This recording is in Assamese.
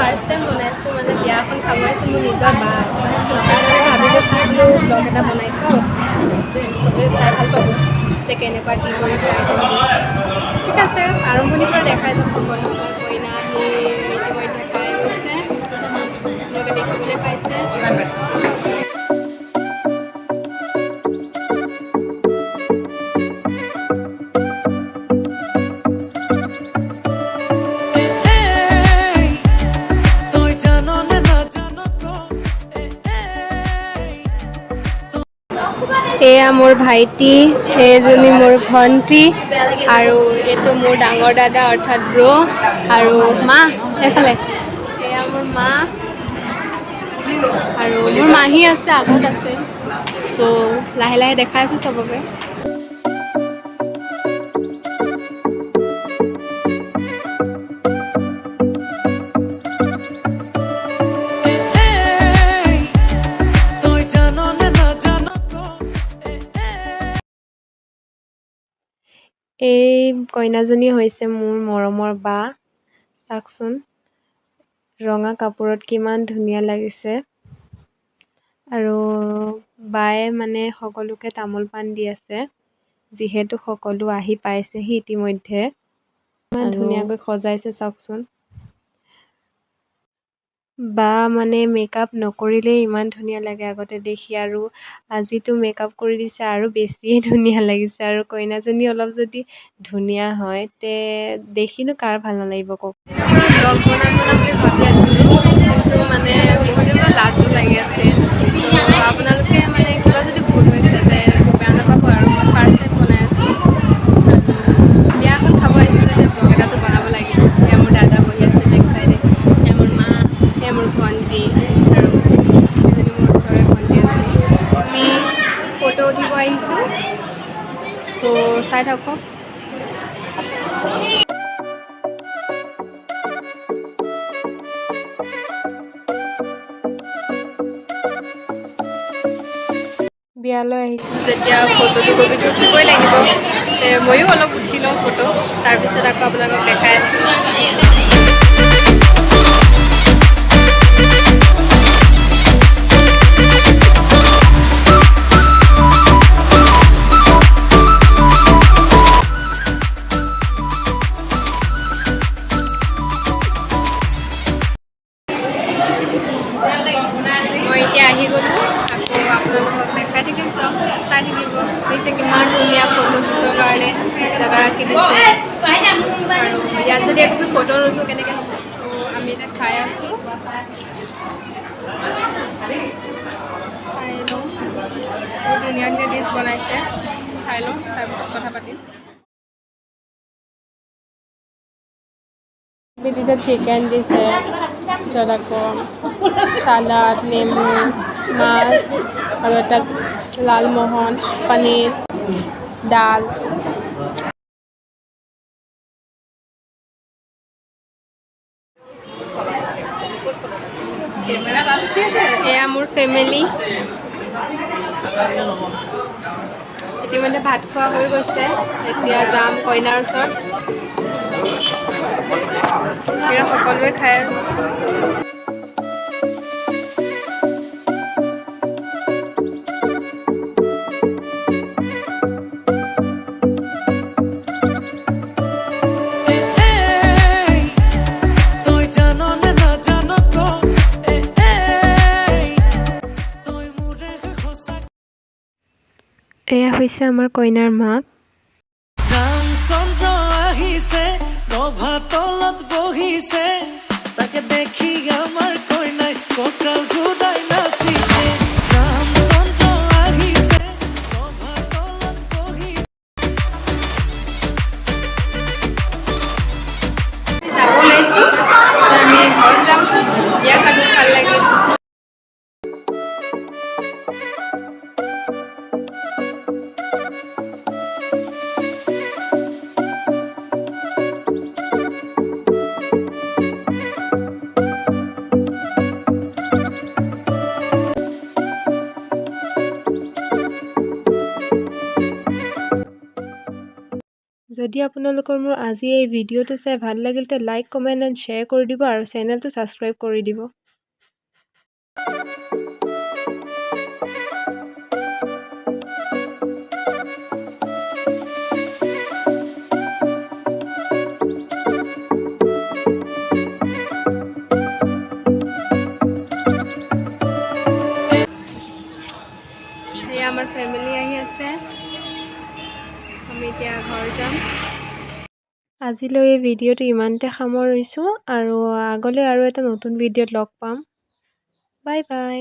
ফাৰ্ষ্ট টাইম বনাইছোঁ মানে বিয়া এখন খাব আহিছোঁ মোৰ নিজৰ বা ভাবিলোঁ চাই বোলো ব্লগ এটা বনাই থওঁ চবেই চাই ভাল পাব যে কেনেকুৱা কি কৰিছে ঠিক আছে আৰম্ভণিৰ পৰা দেখাই যাম সকলো কইনা আহি ইতিমধ্যে খাই গৈছে আপোনালোকে দেখিবলৈ পাইছে এয়া মোৰ ভাইটি এইজনী মোৰ ভণ্টি আৰু এইটো মোৰ ডাঙৰ দাদা অৰ্থাৎ ব্ৰ আৰু মা এইফালে এয়া মোৰ মা আৰু মোৰ মাহী আছে আগত আছে ত' লাহে লাহে দেখাই আছোঁ চবকে এই কইনাজনী হৈছে মোৰ মৰমৰ বা চাওকচোন ৰঙা কাপোৰত কিমান ধুনীয়া লাগিছে আৰু বায়ে মানে সকলোকে তামোল পাণ দি আছে যিহেতু সকলো আহি পাইছেহি ইতিমধ্যে ইমান ধুনীয়াকৈ সজাইছে চাওকচোন বা মানে মেকআপ নকৰিলেই ইমান ধুনীয়া লাগে আগতে দেখি আৰু আজিতো মেকআপ কৰি দিছে আৰু বেছিয়ে ধুনীয়া লাগিছে আৰু কইনাজনী অলপ যদি ধুনীয়া হয় তে দেখিনো কাৰ ভাল নালাগিব কওক ব্লগ বনাম বুলি ভাবি আছিলোঁ কিন্তু মানে বহুত লাজো লাগি আছে আপোনালোকে মানে কিবা যদি ভুল হৈছে যে বেয়া নাপাব আৰু মই ফাৰ্ষ্ট টাইম বনাই আছোঁ বিয়া এখন খাব আহিছিলোঁ যে ব্লগ এটাতো বনাব লাগিব এয়া মোৰ দাদা বহি আছে বেক চাইডে এয়া মোৰ মা এয়া মোৰ ভণ্টি আৰু এজনী মোৰ ওচৰৰে ভণ্টি এজনী আমি ফটো উঠিব আহিছোঁ চ' চাই থাকক বিয়ালৈ আহিছোঁ যেতিয়া ফটোটো কপিটো উঠিবই লাগিব ময়ো অলপ উঠি লওঁ ফটো তাৰপিছত আকৌ আপোনালোকক দেখাই আছোঁ মই এতিয়া আহি গ'লোঁ আকৌ আপোনালোকক দেখাই থাকিম চব চাই থাকিব দিছে কিমান ধুনীয়া ফটো শ্বুটৰ কাৰণে জেগা ৰাখি দিছে আৰু ইয়াত যদি একো ফটো নুঠো কেনেকৈ হ'ব ত' আমি এতিয়া খাই আছোঁ খাই লওঁ বহুত ধুনীয়া ধুনীয়া ডিছ বনাইছে খাই লওঁ তাৰপিছত কথা পাতিম দিছে চিকেন দিছে তাৰপিছত আকৌ চালাড নেমু মাছ আৰু এটা লালমোহন পনীৰ ডাল এয়া মোৰ ফেমিলি ইতিমধ্যে ভাত খোৱা হৈ গৈছে এতিয়া যাম কইনাৰ ওচৰত এয়া সকলোৱে খাই আছে এয়া হৈছে আমাৰ কইনাৰ মাক ৰামচন্দ্ৰ আহিছে ৰভা তলত বহিছে তাকে দেখি আমাৰ কইনাই কঁকাল ঘূৰাই নাচিছে ৰামচন্দ্ৰ আহিছে ৰভা তলত বহিছে যাব ওলাইছোঁ আমি ঘৰত যাম বিয়া খালোঁ ভাল লাগিল যদি আপোনালোকৰ মোৰ আজি এই ভিডিঅ'টো চাই ভাল লাগিল তে লাইক কমেণ্ট এণ্ড শ্বেয়াৰ কৰি দিব আৰু চেনেলটো ছাবস্ক্ৰাইব কৰি দিব। এয়া আমাৰ ফেমিলি আহি আছে, আমি এতিয়া ঘৰ যাম। আজিলৈ এই ভিডিঅ'টো ইমানতে সামৰিছোঁ আৰু আগলৈ আৰু এটা নতুন ভিডিঅ'ত লগ পাম। Bye bye.